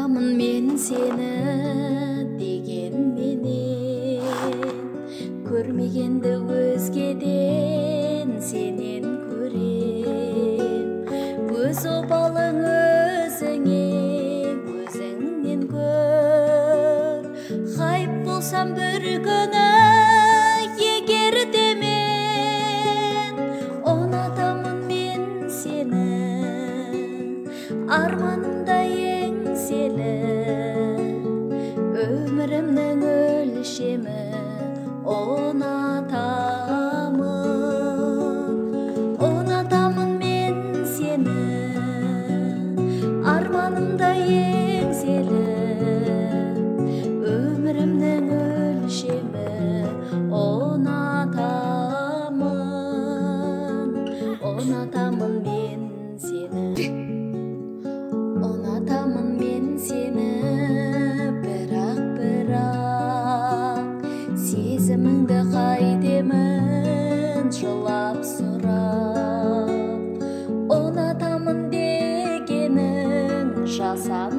Ұнатамын мен сені дегенменен, көрмегенді өзгеден сенен көрем. Өз обалың өзіңе, өзіңнен көр. Ғайып болсам бір күні егер де мен, ұнатамын мен сені, арманымда еңселі, өмірімнің өлшемі. Ұнатамын мен сені, арманымда еңселі, өмірімнің өлшемі. Ұнатамын мен сені. Ұнатамын мен сені, бірақ сезіміңді қайтемін жылап сұрап. Ұнатамын дегенің жасанды,